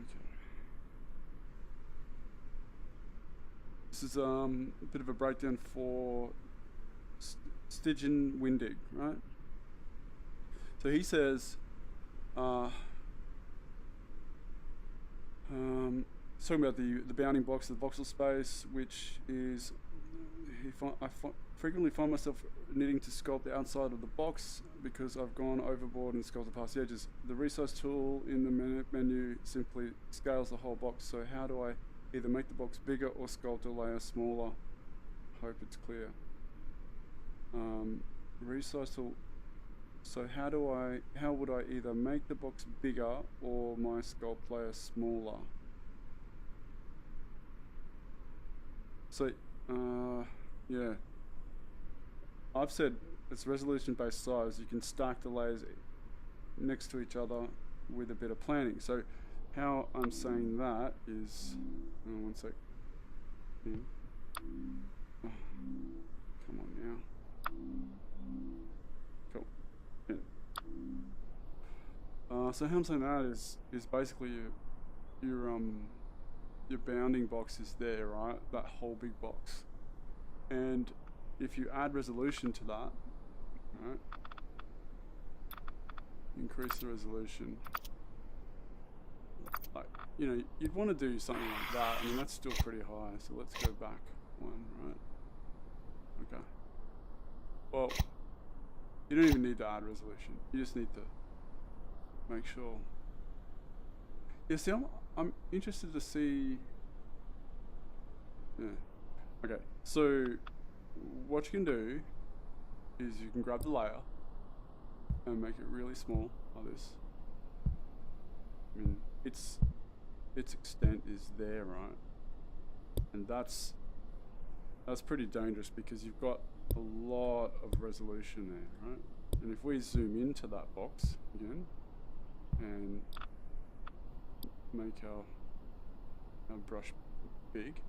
Okay. This is a bit of a breakdown for Stijn Windig, right? So he says, talking about the bounding box, the voxel space, which is, I frequently find myself needing to sculpt the outside of the box because I've gone overboard and sculpted past the edges. The resize tool in the menu simply scales the whole box, so how do I either make the box bigger or sculpt a layer smaller? Hope it's clear. Resize tool. So how would I either make the box bigger or my sculpt layer smaller? So, yeah. I've said it's resolution based size. You can stack the layers next to each other with a bit of planning. So how I'm saying that is, one sec. Oh, come on now. Cool. Yeah. So how I'm saying that is basically your bounding box is there, right? That whole big box. And if you add resolution to that, right? Increase the resolution. Like, you know, you'd want to do something like that. I mean, that's still pretty high. So let's go back one, right? Okay. Well, you don't even need to add resolution. You just need to make sure. Yeah, see, I'm interested to see. Yeah. Okay. So what you can do is you can grab the layer and make it really small like this. I mean, its extent is there, right? And that's pretty dangerous because you've got a lot of resolution there, right? And if we zoom into that box again and make our brush big,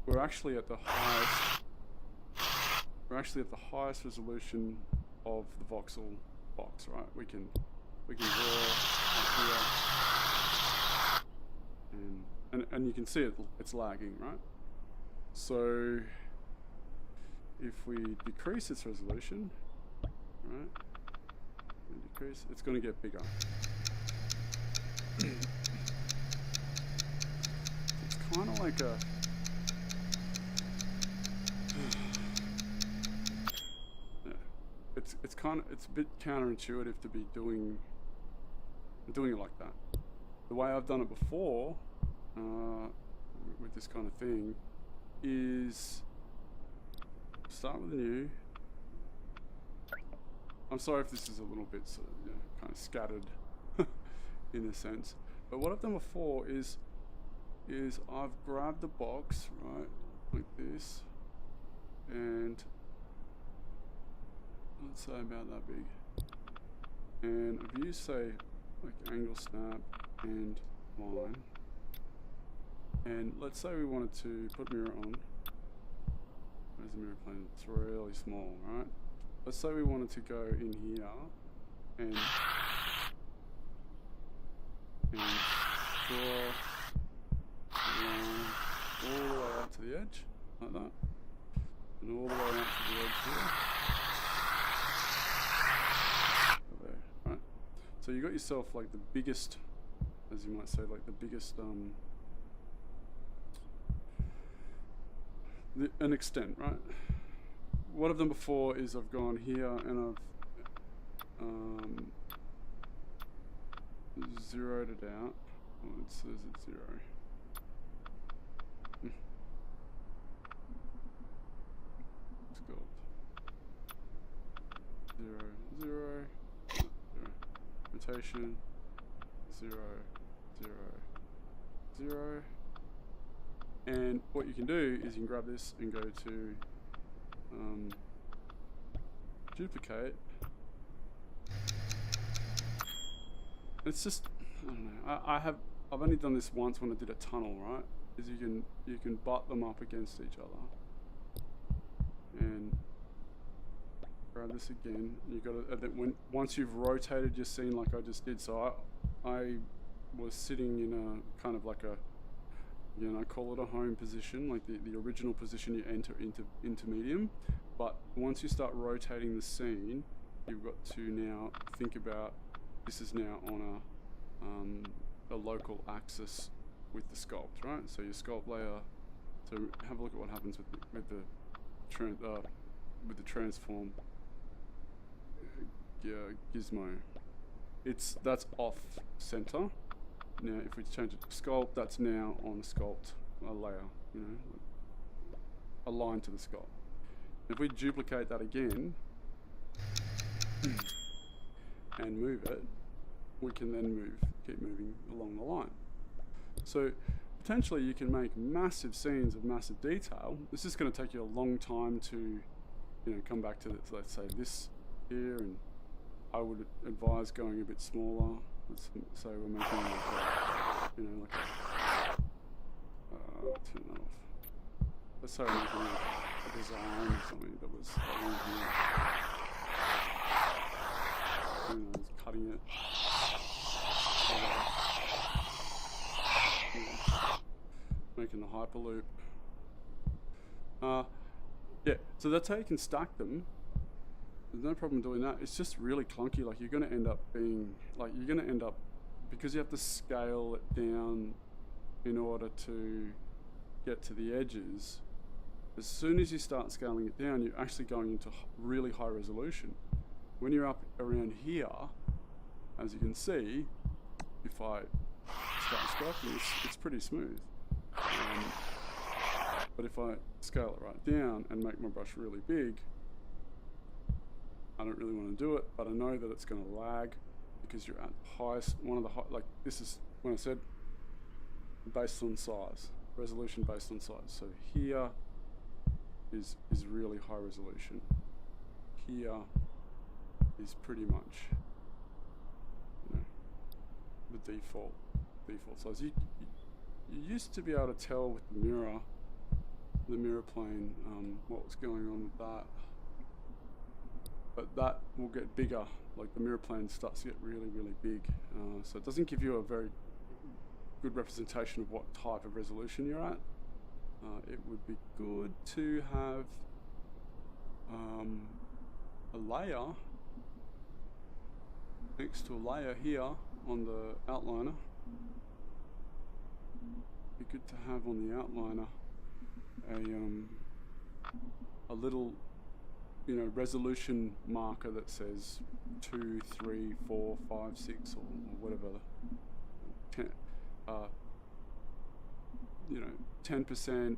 we're actually at the highest resolution of the voxel box, right? We can draw up here, and you can see it's lagging, right? So if we decrease its resolution, right, and decrease, it's going to get bigger. It's kind of like a yeah. It's a bit counterintuitive to be doing it like that. The way I've done it before with this kind of thing is start with a new. I'm sorry if this is a little bit sort of, you know, kind of scattered in a sense, but what I've done before is I've grabbed the box, right, like this, and let's say about that big, and I've used, say, like angle snap and line, and let's say we wanted to put mirror on. Where's the mirror plane? It's really small, right? Let's say we wanted to go in here and draw a line all the way out to the edge, like that, and all the way out to the edge here. There, right? So you got yourself like the biggest, as you might say, like the biggest an extent, right? What I've done before is I've gone here and I've zeroed it out. Oh, it says it's 0. Sculpt. 0, 0, 0. Rotation. 0, 0, 0. And what you can do is you can grab this and go to duplicate. It's just, I don't know. I've only done this once when I did a tunnel, right? Is you can butt them up against each other. And grab this again. You got to, and then once you've rotated your scene like I just did, so I was sitting in a kind of like a, you know, call it a home position, like the original position you enter into medium. But once you start rotating the scene, you've got to now think about this is now on a local axis with the sculpt, right? So your sculpt layer. So have a look at what happens with the transform gizmo. That's off center. Now if we change it to sculpt, that's now on a sculpt layer, you know, aligned to the sculpt. If we duplicate that again and move it, we can then keep moving along the line. So potentially you can make massive scenes of massive detail. This is going to take you a long time to, you know, come back to this, let's say this here, and I would advise going a bit smaller. Let's say we're making like a, you know, like a, turn that off. Let's say we're making a design or something that was along here. You know, cutting it. Making the hyperloop. Yeah, so that's how you can stack them. There's no problem doing that. It's just really clunky. Like you're going to end up being, like you're going to end up, because you have to scale it down in order to get to the edges. As soon as you start scaling it down, you're actually going into really high resolution. When you're up around here, as you can see, if I start sculpting, it's pretty smooth. But if I scale it right down and make my brush really big, I don't really want to do it, but I know that it's going to lag because you're at highest, like this is when I said based on size, resolution based on size. So here is really high resolution. Here is pretty much, you know, the default size. You used to be able to tell with the mirror plane, what was going on with that. But that will get bigger, like the mirror plane starts to get really, really big. So it doesn't give you a very good representation of what type of resolution you're at. It would be good to have a layer next to a layer here on the outliner. Be good to have on the outliner a little, you know, resolution marker that says 2, 3, 4, 5, 6 or whatever, 10, you know, 10%,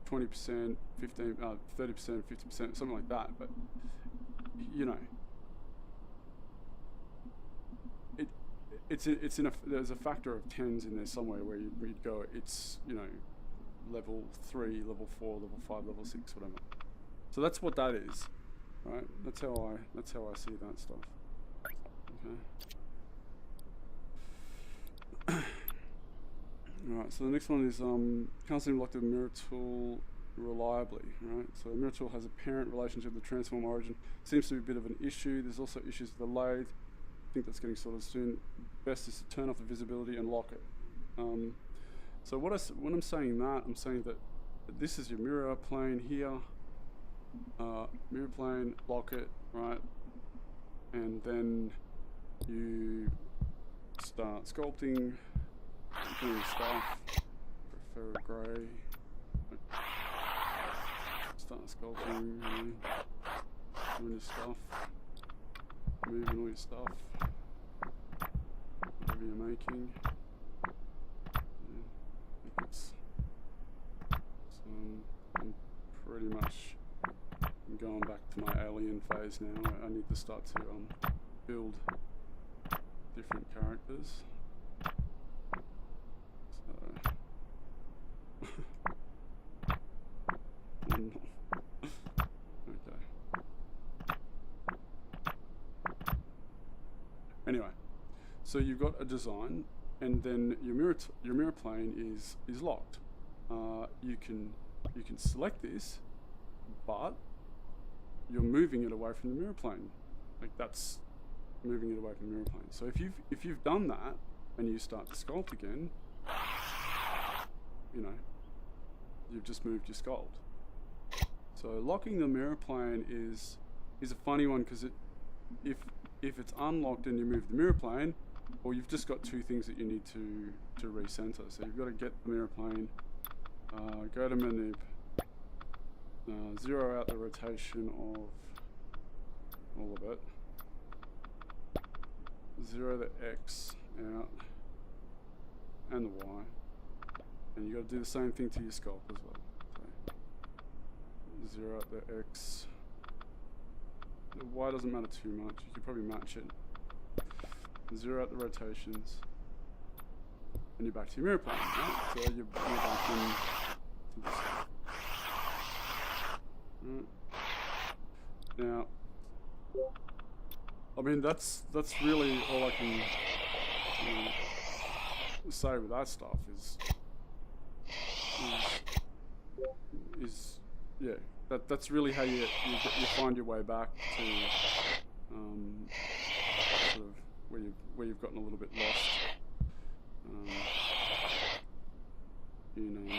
20%, 15, 30%, 50%, something like that. But you know, there's a factor of 10s in there somewhere where you'd go, it's, you know, level 3, level 4, level 5, level 6, whatever. So that's what that is, right? That's how I see that stuff. Okay. Alright, so the next one is can't seem to lock the mirror tool reliably, right? So a mirror tool has a parent relationship with the transform origin. Seems to be a bit of an issue. There's also issues with the lathe. I think that's getting sorted soon. Best is to turn off the visibility and lock it. So when I'm saying that, I'm saying that this is your mirror plane here. Mirror plane, lock it, right? And then you start sculpting, doing stuff. Prefer grey. Start sculpting, really. Doing your stuff. Moving all your stuff. Whatever you're making. I'm pretty much going back to my alien phase now. I need to start to build different characters. So okay. Anyway, so you've got a design, and then your mirror plane is locked. You can select this, but you're moving it away from the mirror plane. Like that's moving it away from the mirror plane. So if you've done that, and you start to sculpt again, you know, you've just moved your sculpt. So locking the mirror plane is a funny one, because if it's unlocked and you move the mirror plane, well, you've just got two things that you need to recenter. So you've got to get the mirror plane, go to manip, zero out the rotation of all of it, zero the X out and the Y, and you got to do the same thing to your sculpt as well. So zero out the X. The Y doesn't matter too much. You could probably match it. Zero out the rotations, and you're back to your mirror plane. Right? So you're back in to this. Right. Now, I mean, that's really all I can say with that stuff is yeah, that's really how you find your way back to sort of where you've gotten a little bit lost in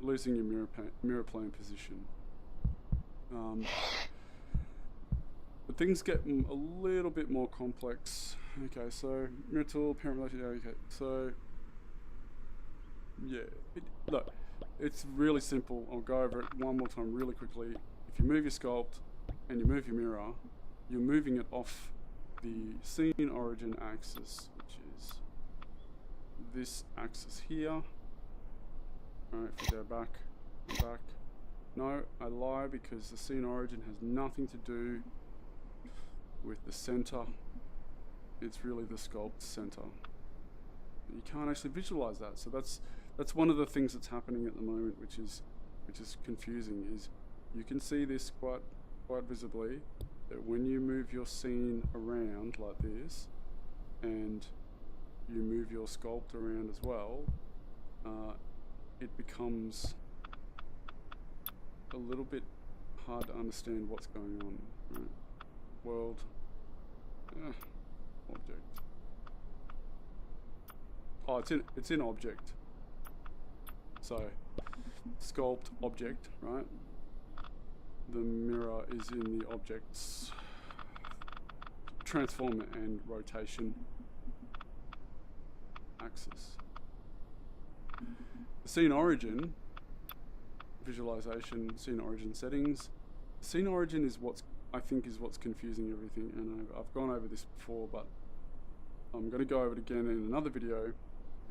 losing your mirror plane position. But things get a little bit more complex. Okay, so mirror tool, parent relationship. Okay, so yeah, look, it's really simple. I'll go over it one more time really quickly. If you move your sculpt and you move your mirror, you're moving it off the scene origin axis, which is this axis here. Alright, if we go back. No, I lie, because the scene origin has nothing to do with the center. It's really the sculpt center. You can't actually visualize that. So that's one of the things that's happening at the moment, which is confusing. Is you can see this quite visibly, that when you move your scene around like this, and you move your sculpt around as well, it becomes a little bit hard to understand what's going on. Right? World, object. Oh, it's in object. So sculpt object, right? The mirror is in the object's transform and rotation axis. The scene origin visualization, scene origin settings. Scene origin is what's confusing everything, and I've gone over this before, but I'm going to go over it again in another video,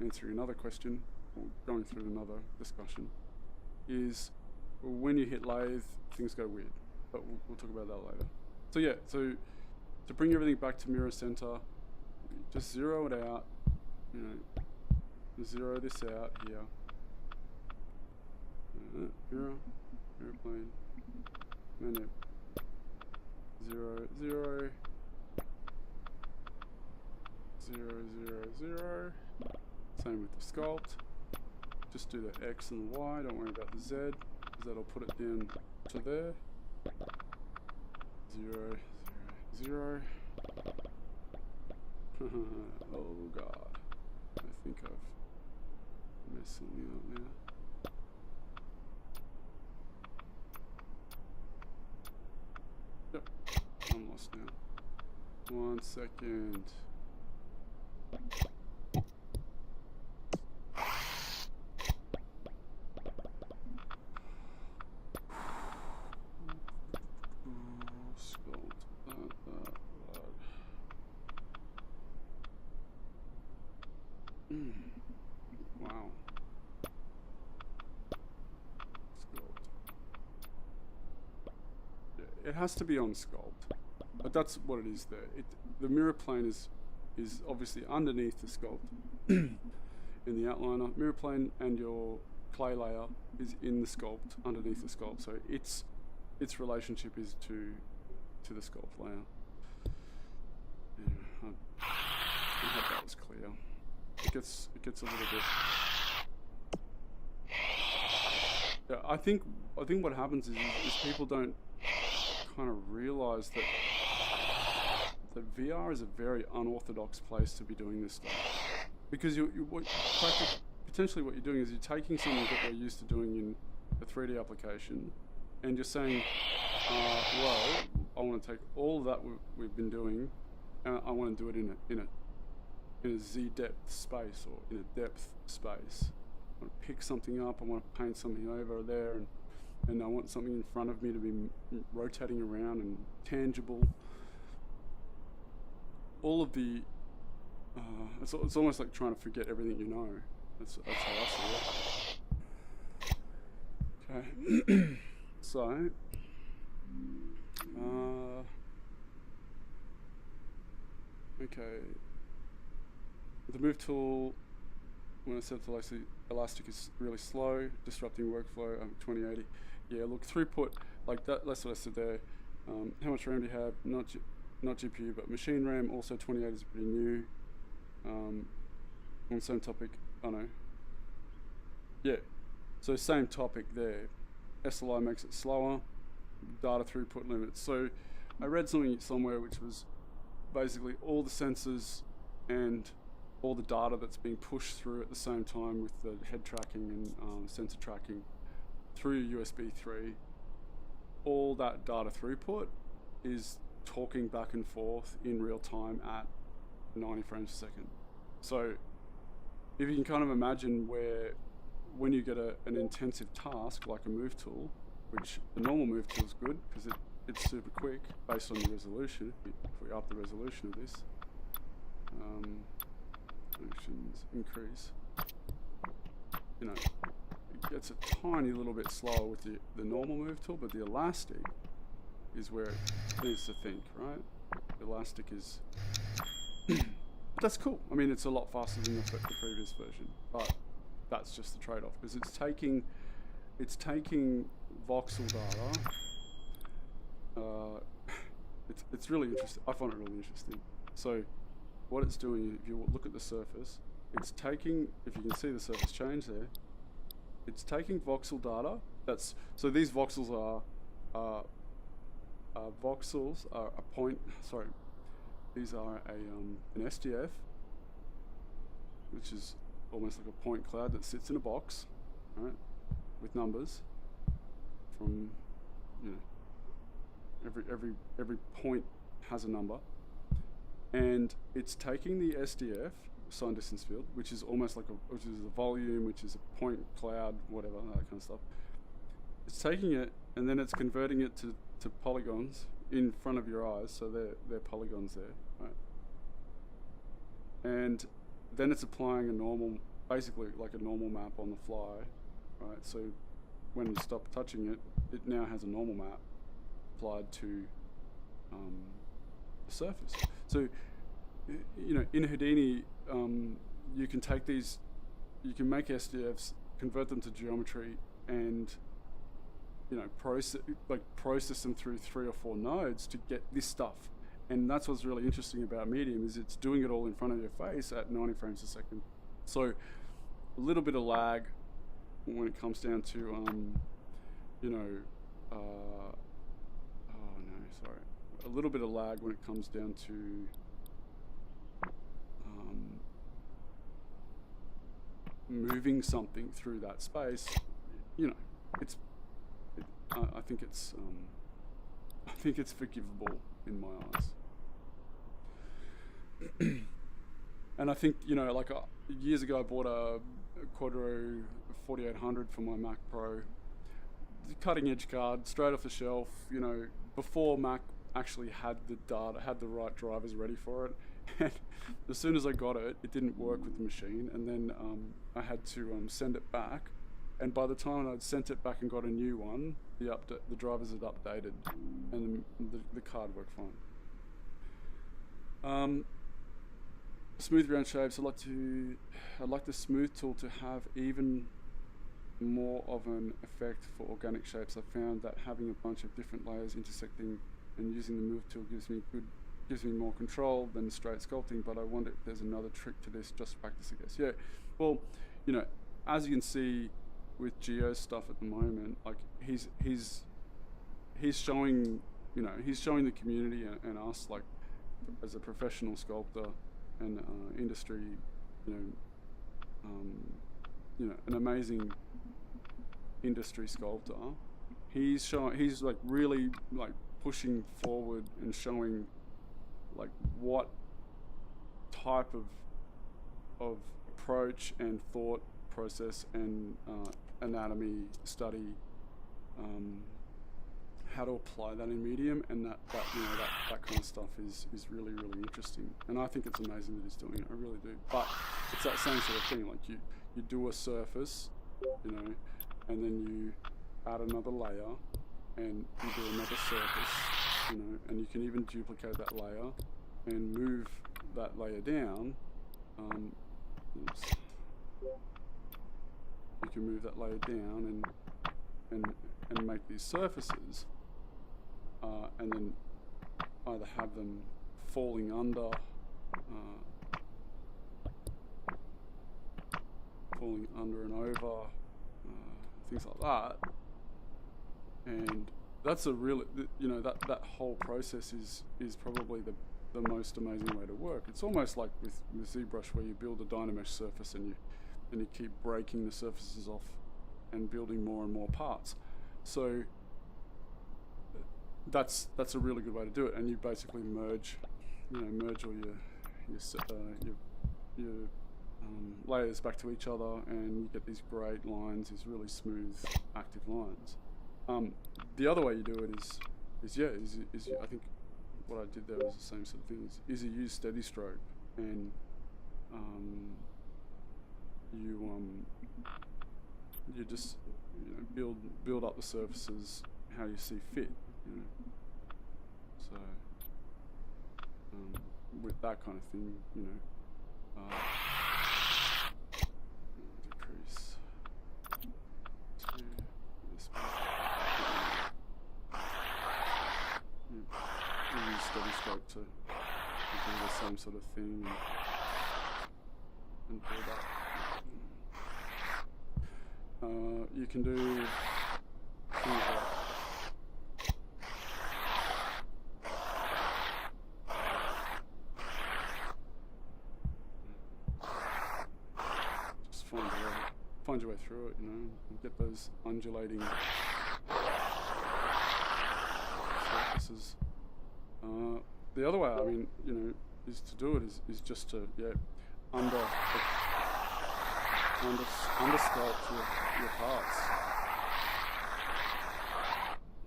answering another question, or going through another discussion. Is when you hit lathe, things go weird, but we'll talk about that later. So yeah, so to bring everything back to mirror center, just zero it out, you know, zero this out here. Mirror plane, manip, 0, 0, 0, 0, 0. Same with the sculpt. Just do the X and the Y, don't worry about the Z, because that'll put it down to there. 0, 0, 0. Oh god. I think I've messed something up now. Yep, I'm lost now. 1 second. Wow. Yeah, it has to be on sculpt, but that's what it is there. The mirror plane is obviously underneath the sculpt in the outliner. Mirror plane and your clay layer is in the sculpt, underneath the sculpt. So its relationship is to the sculpt layer. Yeah, I hope that was clear. It gets a little bit. Yeah, I think what happens is people don't kind of realize that that VR is a very unorthodox place to be doing this stuff, because potentially what you're doing is you're taking something that we're used to doing in a 3D application, and you're saying, well, I want to take all of that we've been doing, and I want to do it in a Z depth space, or in a depth space. I want to pick something up, I want to paint something over there, and I want something in front of me to be rotating around and tangible. All of the, it's almost like trying to forget everything you know. That's how I see it. Okay, so, okay, the move tool, when I set the elastic is really slow, disrupting workflow, 2080. Yeah, look, throughput, like that's what I said there. How much RAM do you have? Not GPU, but machine RAM, also 2080 is pretty new. On the same topic, yeah, so same topic there. SLI makes it slower, data throughput limits. So I read something somewhere which was basically all the sensors and all the data that's being pushed through at the same time with the head tracking and sensor tracking through USB 3, all that data throughput is talking back and forth in real time at 90 frames a second. So if you can kind of imagine when you get an intensive task like a move tool, which the normal move tool is good because it's super quick based on the resolution. If we up the resolution of this, resolutions increase, you know, it gets a tiny little bit slower with the normal move tool, but the elastic is where it needs to think, right? The elastic is, that's cool. I mean, it's a lot faster than the previous version, but that's just the trade-off, because it's taking voxel data. It's really interesting. I find it really interesting. So what it's doing, if you look at the surface, it's taking, if you can see the surface change there, it's taking voxel data. So these voxels are a point. Sorry, these are an SDF, which is almost like a point cloud that sits in a box, right, with numbers from, you know, every point has a number, and it's taking the SDF, sign distance field, which is almost like which is a volume, which is a point cloud, whatever, that kind of stuff. It's taking it and then it's converting it to polygons in front of your eyes, so they're polygons there, right? And then it's applying a normal, basically like a normal map on the fly, right? So when you stop touching it, it now has a normal map applied to the surface. So, you know, in Houdini, you can take these, you can make SDFs, convert them to geometry, and, you know, process them through 3 or 4 nodes to get this stuff. And that's what's really interesting about Medium, is it's doing it all in front of your face at 90 frames a second. So a little bit of lag when it comes down to, you know, oh no, sorry. A little bit of lag when it comes down to moving something through that space. You know, I think it's forgivable in my eyes. And I think, you know, like years ago I bought a Quadro 4800 for my Mac Pro, cutting edge card, straight off the shelf, you know, before Mac actually had the data, had the right drivers ready for it. And as soon as I got it, it didn't work with the machine, and then I had to send it back. And by the time I'd sent it back and got a new one, the drivers had updated, and the card worked fine. Smooth round shapes. I'd like the smooth tool to have even more of an effect for organic shapes. I found that having a bunch of different layers intersecting and using the move tool gives me more control than straight sculpting. But I wonder if there's another trick to this. Just practice, I guess. Yeah. Well, you know, as you can see with Geo's stuff at the moment, like he's showing, you know, he's showing the community and us, like, as a professional sculptor and industry, you know, an amazing industry sculptor. He's like really like pushing forward and showing like what type of approach and thought process and anatomy study, how to apply that in medium, and that kind of stuff is really interesting, and I think it's amazing that he's doing it. I really do. But it's that same sort of thing. Like you do a surface, you know, and then you add another layer, and you do another surface, you know, and you can even duplicate that layer and move that layer down. Oops. You can move that layer down and make these surfaces, and then either have them falling under, and over, things like that. And that's a really, you know, that whole process is probably the most amazing way to work. It's almost like with ZBrush, where you build a Dynamesh surface and you keep breaking the surfaces off and building more and more parts. So that's a really good way to do it. And you basically merge all your layers back to each other, and you get these great lines, these really smooth, active lines. The other way you do it is I think what I did there was the same sort of thing. Is you use steady stroke, and you just, you know, build up the surfaces how you see fit, you know. So with that kind of thing, you know, decrease to this one. You use steady stroke to do the same sort of thing and build up. You can do things like just find your way through it, you know, and get those undulating surfaces. The other way, I mean, you know, is to do it is just to undersculpt your parts.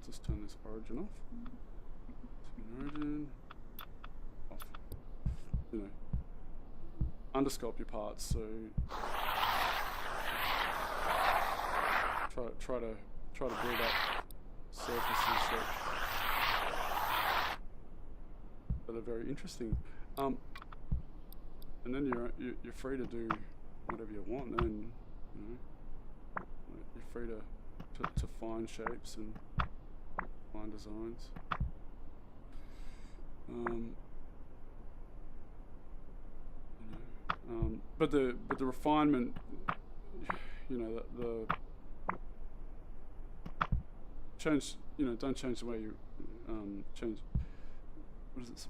Just turn this origin off. Turn origin off. You know, undersculpt your parts. So try to build up surfaces that are very interesting. And then you're free to do whatever you want, and you know, you're free to find shapes and find designs. But the refinement, you know, the change, you know, don't change the way you change.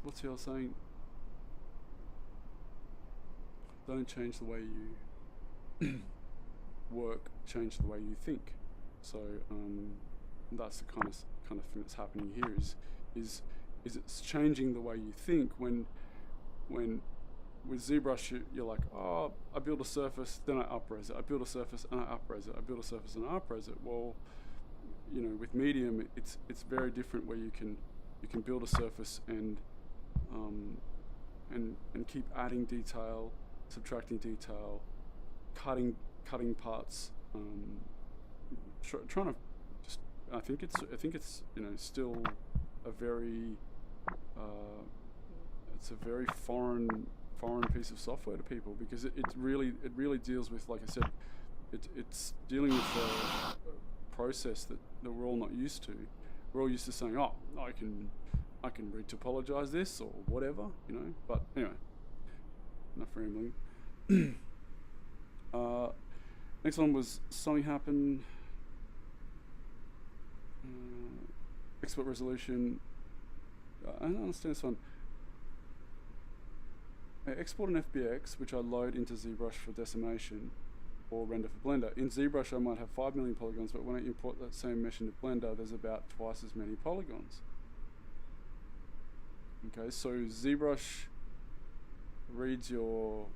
What's the other saying? Don't change the way you work, change the way you think. So that's the kind of thing that's happening here. Is it's changing the way you think. When with ZBrush you're like, oh, I build a surface, then I upres it. I build a surface and I upres it. I build a surface and I upres it. Well, you know, with medium it's very different, where you can build a surface and keep adding detail, subtracting detail, cutting parts, trying to just. I think it's you know, still a very it's a very foreign piece of software to people, because it really deals with, like I said, it's dealing with a process that we're all not used to. We're all used to saying, oh, I can retopologize this or whatever, you know. But anyway, enough rambling. Next one was something happened. Export resolution. I don't understand this one. I export an FBX, which I load into ZBrush for decimation or render for Blender. In ZBrush, I might have 5 million polygons, but when I import that same mesh into Blender, there's about twice as many polygons. Okay, so ZBrush reads your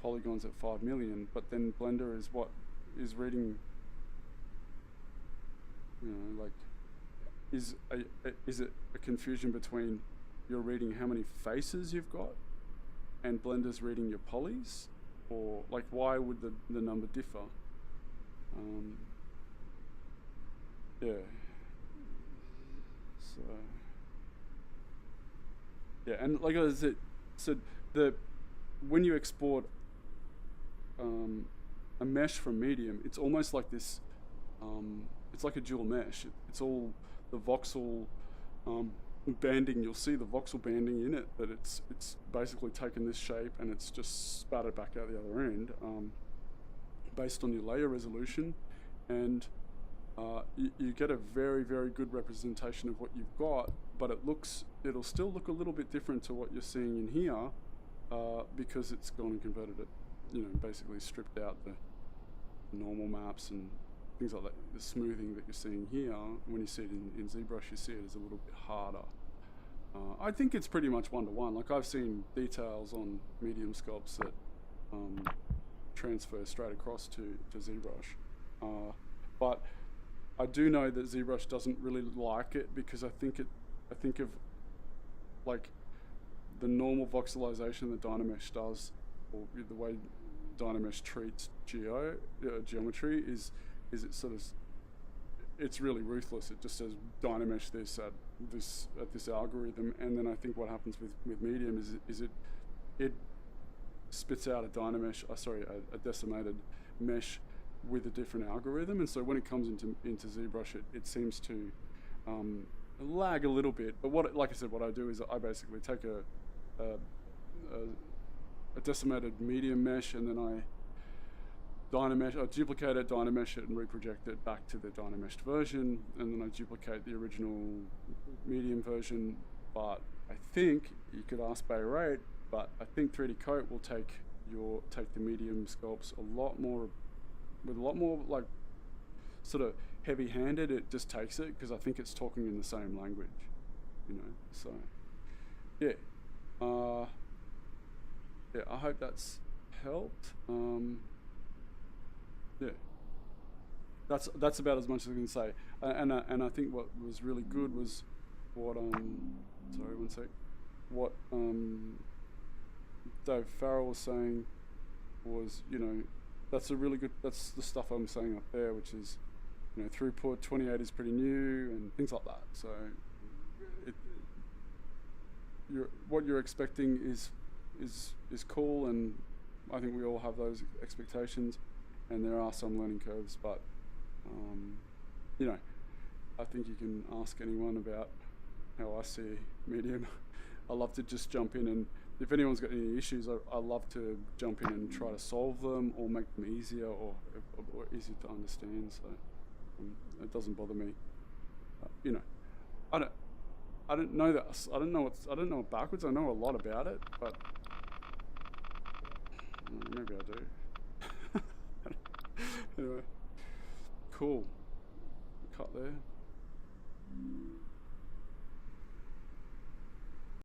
polygons at 5 million, but then Blender is what is reading, you know, like, is it a confusion between you're reading how many faces you've got and Blender's reading your polys? Or like, why would the number differ? Yeah. So yeah, and like I said, so when you export a mesh from Medium, it's almost like this. It's like a dual mesh. It's all the voxel banding. You'll see the voxel banding in it, but it's basically taken this shape and it's just spat it back out the other end, based on your layer resolution, and you get a very, very good representation of what you've got, but it'll still look a little bit different to what you're seeing in here, because it's gone and converted it, you know, basically stripped out the normal maps and things like that. The smoothing that you're seeing here, when you see it in ZBrush, you see it as a little bit harder. I think it's pretty much one-to-one. Like, I've seen details on Medium sculpts that transfer straight across to ZBrush. But I do know that ZBrush doesn't really like it, because I think of like the normal voxelization that Dynamesh does, or the way Dynamesh treats geometry is it's really ruthless. It just says Dynamesh this at this algorithm, and then I think what happens with Medium is it spits out a decimated mesh with a different algorithm, and so when it comes into ZBrush, it seems to lag a little bit. But like I said, what I do is I basically take a decimated Medium mesh, and then I duplicate it, Dynamesh it, and reproject it back to the Dynameshed version, and then I duplicate the original Medium version. But I think you could ask Bayrate, but I think 3D Coat will take the Medium sculpts with a lot more like sort of heavy-handed. It just takes it because I think it's talking in the same language, you know. So yeah, yeah. I hope that's helped. Yeah, that's about as much as I can say. And I think what was really good was what sorry, one sec. What Dave Farrell was saying was, you know, that's the stuff I'm saying up there, which is, you know, throughput 28 is pretty new and things like that. So what you're expecting is cool, and I think we all have those expectations, and there are some learning curves, but you know, I think you can ask anyone about how I see Medium. I love to just jump in, and if anyone's got any issues, I love to jump in and try to solve them or make them easier or easier to understand. So it doesn't bother me. You know, I don't know that. I don't know it backwards. I know a lot about it, but maybe I do. Anyway, cool. Cut there.